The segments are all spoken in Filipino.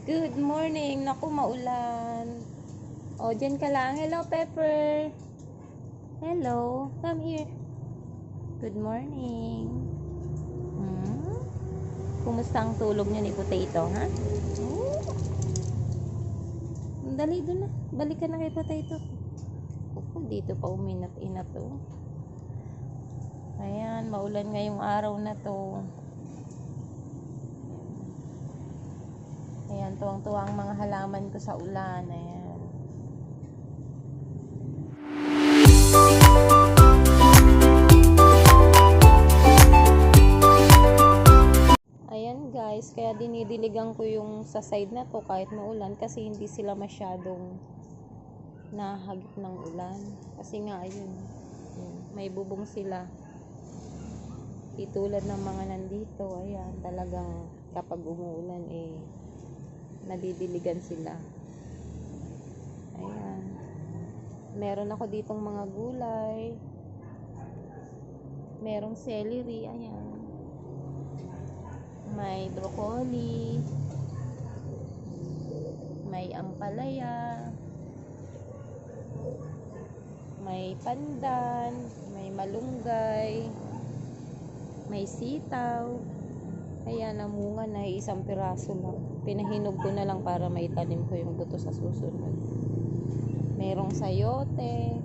Good morning. Naku, maulan. O, dyan ka lang. Hello, Pepper. Hello. Come here. Good morning. Kumusta ang tulog niyo ni Potato, ha? Oh. Dali doon na. Balik ka na kay Potato. Dito pa uminat-inat to. Ayan, maulan ngayong araw na to. Ayan, tuwang-tuwa ang mga halaman ko sa ulan. Ayan. Ayan guys, kaya dinidiligan ko yung sa side na to kahit maulan kasi hindi sila masyadong nahagip ng ulan. Kasi nga, ayun, may bubong sila. Itulad ng mga nandito, ayan, talagang kapag umuulan, nadidiligan sila. Ayan. Meron ako ditong mga gulay. Merong celery, ayan. May broccoli. May ampalaya. May pandan, may malunggay, may sitaw. Ayan, namunga na, isang piraso lang. Pinahinog ko na lang para maitanim ko yung buto sa susunod. Merong sayote.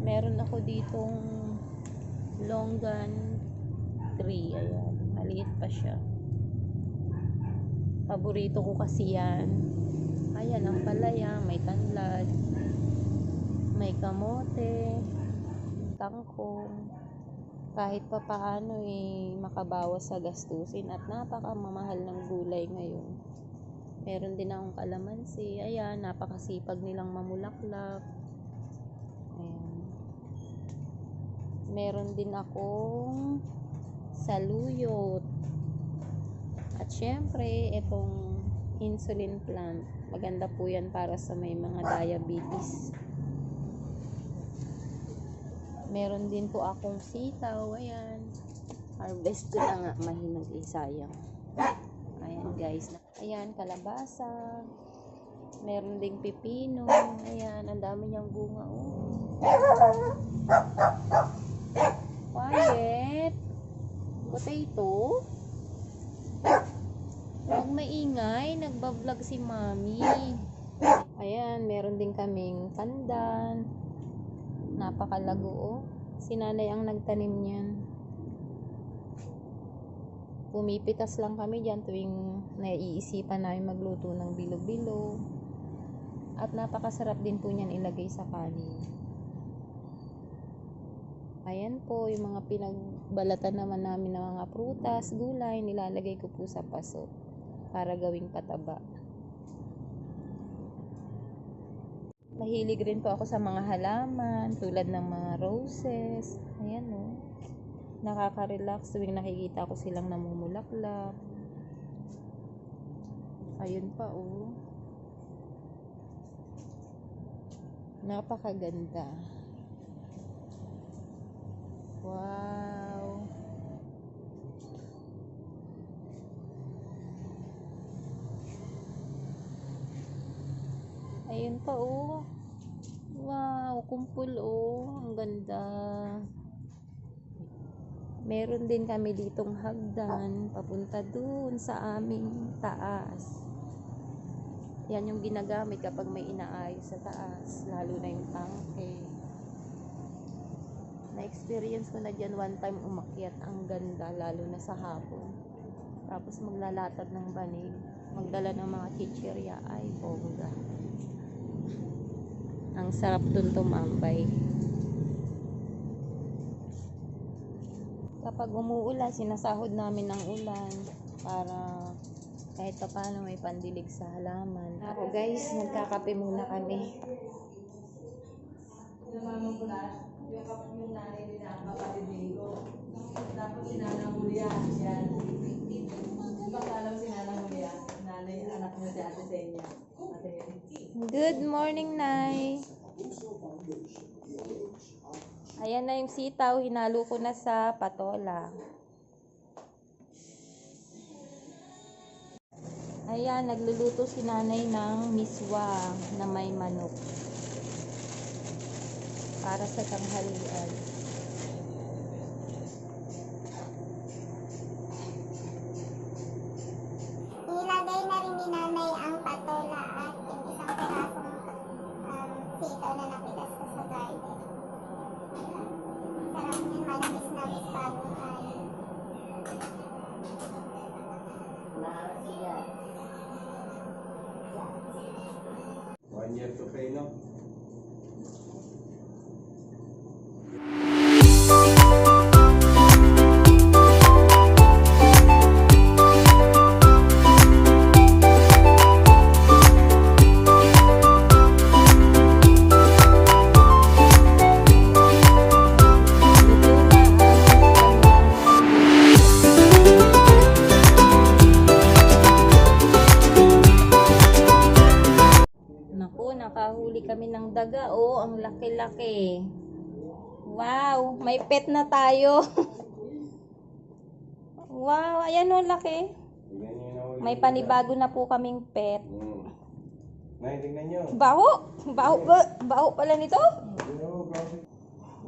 Meron ako ditong longgan tree. Ayan, maliit pa siya. Paborito ko kasi yan. Ayan, ang palaya, may tanlad, may kamote, tangkong. Kahit pa paano makabawas sa gastusin at napakamamahal ng gulay ngayon. Meron din akong kalamansi. Ayan, napakasipag nilang mamulaklak. Ayan. Meron din akong saluyot. At syempre, itong insulin plant. Maganda po yan para sa may mga diabetes. Meron din po akong sitaw. Ayan. Harvest ko na nga. Mahinog sayang. Ayan guys. Ayan, kalabasa. Meron ding pipino. Ayan, ang dami niyang bunga. Oh. Quiet. Potato. Huwag maingay. Nagbablog si Mami. Ayan, meron din kaming pandan. Napakalago, oh. Si nanay ang nagtanim niyan. Pumipitas lang kami dyan tuwing naiisipan namin magluto ng bilo-bilo. At napakasarap din po niyan ilagay sa kanin. Ayan po, yung mga pinagbalatan naman namin ng mga prutas, gulay, nilalagay ko po sa paso para gawing pataba. Mahilig rin po ako sa mga halaman, tulad ng mga roses. Ayan, oh. Nakaka-relax tuwing nakikita ko silang namumulaklak. Ayun pa, oh. Napakaganda. Wow. Ayun pa, oh. Wow, kumpul, oh. Ang ganda. Meron din kami ditong hagdan papunta dun sa aming taas. Yan yung ginagamit kapag may inaayos sa taas, lalo na yung tangke. Na-experience ko na dyan one time umakyat. Ang ganda, lalo na sa hapon. Tapos maglalatag ng banig, magdala ng mga chichirya. Ay, bongga. Ang sarap dun tumambay. Kapag umuulan, sinasahod namin ng ulan para kahit pa paano may pandilig sa halaman. Ako guys, nagkakape muna kami. Yung nanay din ang kapatid-ligo. Tapos sinanangulia siya. Di ba alam sinanangulia? Nanay, anak niya si Ate Senya. Good morning, Nay. Ayan na yung sitaw. Hinalo ko na sa patola. Ayan, nagluluto si nanay ng miswa na may manok para sa tanghalian. Nilagay na rin ni nanay ang patola at yung isang pirasong sitaw na napitas ko sa garden. Sarap yun, manamis na bagong kain. One year to pay, no? Naku, nakahuli kami ng daga. Oh, ang laki-laki. Wow, may pet na tayo. Wow, ayan o, laki. Tingnan nyo na ulit. May panibago na po kaming pet. Nay, tingnan nyo. Baho! Baho pala nito. Ano, grabe.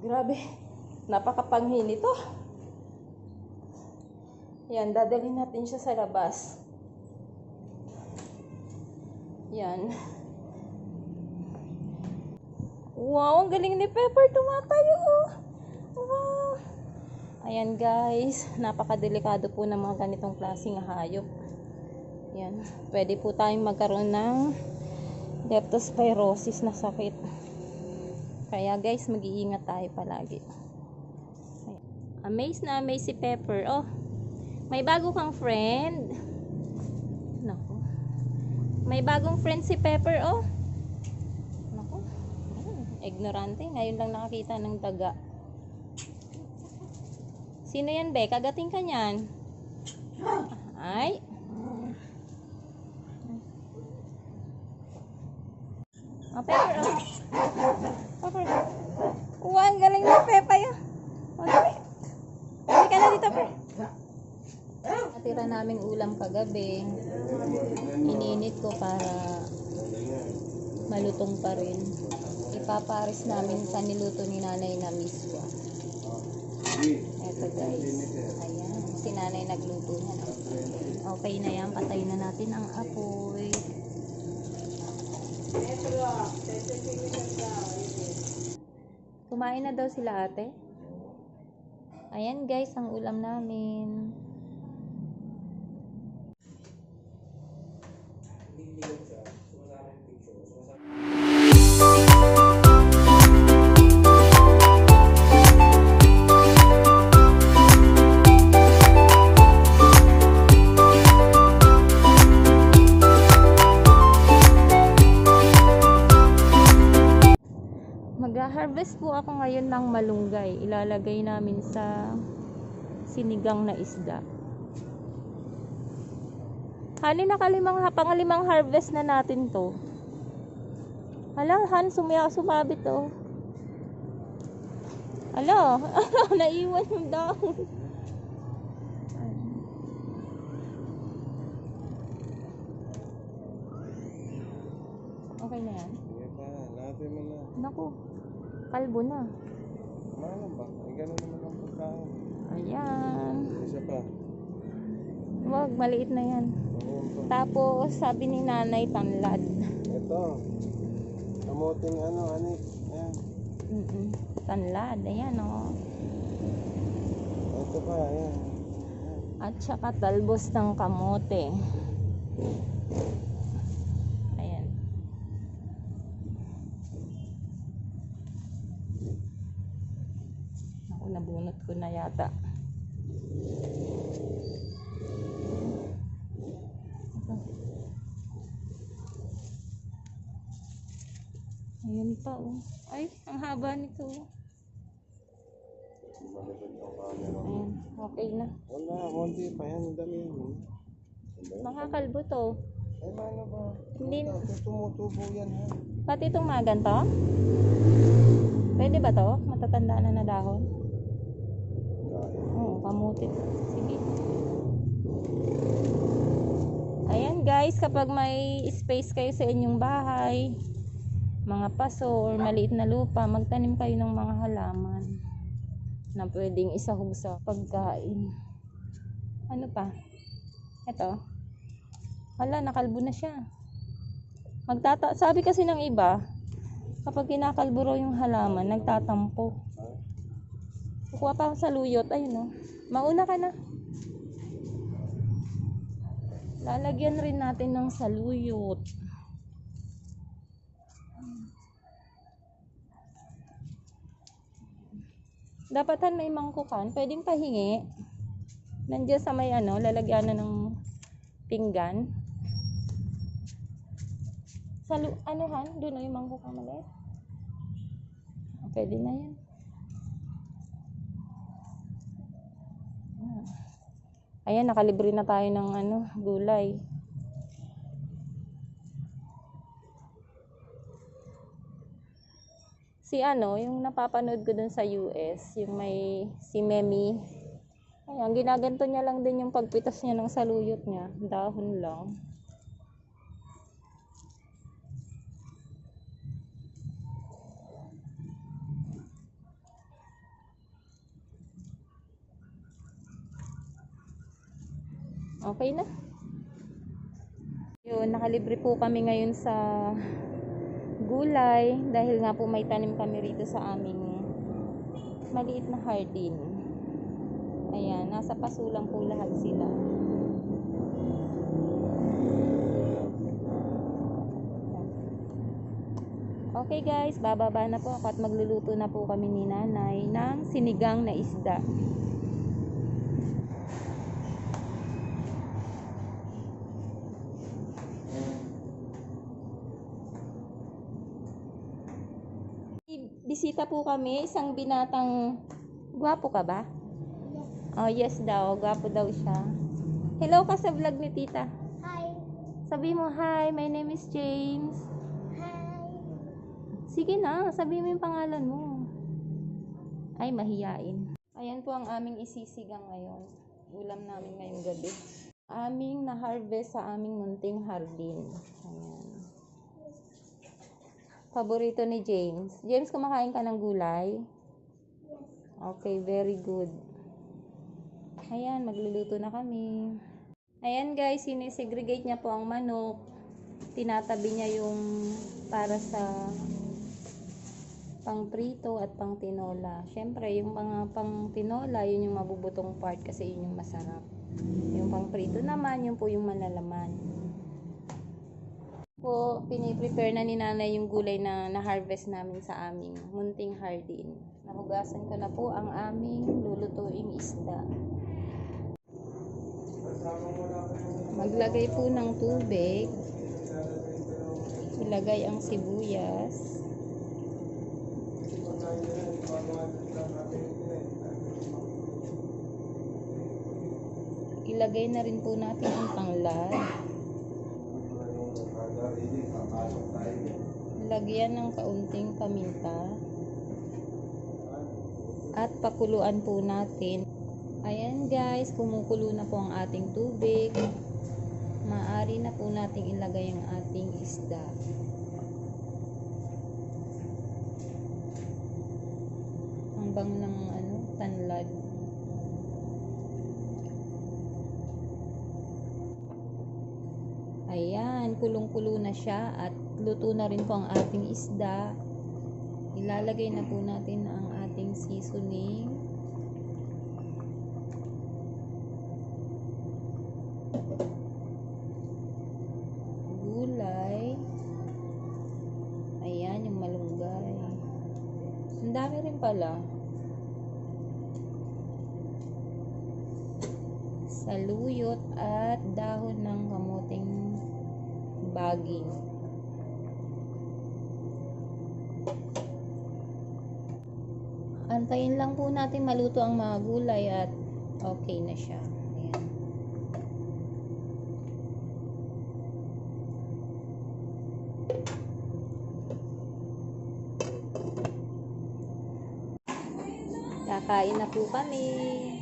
Grabe. Napakapanghi nito. Yan, dadalhin natin siya sa labas. Yan. Wow, ang galing ni Pepper. Tumatayo. Oh. Wow. Ayan guys, napakadelikado po ng mga ganitong klaseng hayop. Yan. Pwede po tayong magkaroon ng leptospirosis na sakit. Kaya guys, mag-iingat tayo palagi. Ayan. Amaze na amaze si Pepper. Oh, may bago kang friend. Naku. May bagong friend si Pepper. Oh. Naku. Ignorante. Ngayon lang nakakita ng daga. Sino yan, be? Kagating ka niyan. Ay. Oh, Pepper. Oh. Pepper. Wow, ang galing na Pepper. Oh, dali. Dali ka na dito, Pepper. Natira naming ulam kagabi. Ininit ko para malutong pa rin. Ipapares namin sa niluto ni nanay na miswa. Eto guys. Ayan. Si nanay nagluto na. Okay na yan. Patay na natin ang apoy. Kumain na daw sila ate. Ayan guys, ang ulam namin. Mag-harvest po ako ngayon ng malunggay. Ilalagay namin sa sinigang na isda. Hani, pangalimang harvest na natin to. Hala, Han, sumabit to. Hala, naiwan yung dahon. Okay na yan. Sige pa, lahatin mo na. Naku, kalbo na. Malam ba? Ay, gano'n naman ang pagkain. Ayan. Isa pa. Wag, maliit na yan. Ayun pa. Tapos, sabi ni nanay, tanlad. Ito. Kamuting ano, anik. Ayan. Tanlad, ayan o. Ito pa, ayan. At saka talbos ng kamote. Ayan. Ako, nabunot ko na yata. Ayan pa oh. Ay, ang haba nito. Malikot ang camera. Ayan, okay na. Wala, konti pa yan. Ang dami yan. Makakalbo to. Ay, ano ba? Hindi. Tumutubo yan ha. Pati itong magan to? Pwede ba to? Matatanda na na dahon? Oo, kamuti. Sige. Ayan guys, kapag may space kayo sa inyong bahay, mga paso or maliit na lupa, magtanim kayo ng mga halaman na pwedeng isahog sa pagkain. Ano pa? Ito. Hala, nakalbo na siya. Sabi kasi ng iba, kapag kinakalbo raw yung halaman, nagtatampo. Kukuha pa ako sa luyot. Ayun o. Mauna ka na. Lalagyan rin natin ng saluyot. Dapatan may mangkukan. Pwedeng pahingi. Nandiyan sa may lalagyan na ng pinggan. Han? Doon yung mangkukan maliit. Pwede na yan. Ayan, nakalibre na tayo ng gulay. Yung napapanood ko dun sa US, yung may si Memi. Ayan, ginaganto niya lang din yung pagpitas niya ng saluyot niya. Dahon lang. Okay na. Yun, nakalibre po kami ngayon sa gulay dahil nga po may tanim kami rito sa aming maliit na hardin. Ayan, nasa paso lang po lahat sila. Okay guys, bababa na po ako at magluluto na po kami ni nanay ng sinigang na isda. Bisita po kami, isang binatang gwapo ka ba? Oh, yes daw, gwapo daw siya. Hello ka sa vlog ni tita. Hi. Sabi mo, hi, my name is James. Hi. Sige na, sabi mo yung pangalan mo. Ay, mahiyain. Ayan po ang aming isisigang ngayon. Ulam namin ngayong gabi. Aming na-harvest sa aming munting hardin. Ayan. Paborito ni James. James, kumakain ka ng gulay? Okay, very good. Ayan, magluluto na kami. Ayan guys, sinisegregate niya po ang manok. Tinatabi niya yung para sa pang prito at pang tinola. Syempre, yung mga pang tinola, yun yung mabubutong part kasi yun yung masarap. Yung pang prito naman, yun po yung malalaman. Po, piniprepare na ni nanay yung gulay na na-harvest namin sa aming munting hardin. Nahugasan ko na po ang aming lulutuing isda. Maglagay po ng tubig. Ilagay ang sibuyas. Ilagay na rin po natin ang tanglad. Lagyan ng kaunting paminta. At pakuluan po natin. Ayan guys, kumukulo na po ang ating tubig. Maaari na po nating ilagay ang ating isda. Ang bang ng tanlad. Ayan, kulong-kulo na siya at luto na rin po ang ating isda. Ilalagay na po natin ang ating seasoning. Gulay. Ayan, yung malunggay. Ang dami rin pala. Saluyot at dahon ng kamuting baging. Antayin lang po natin maluto ang mga gulay at okay na siya. Ayan. Kakain na po kami.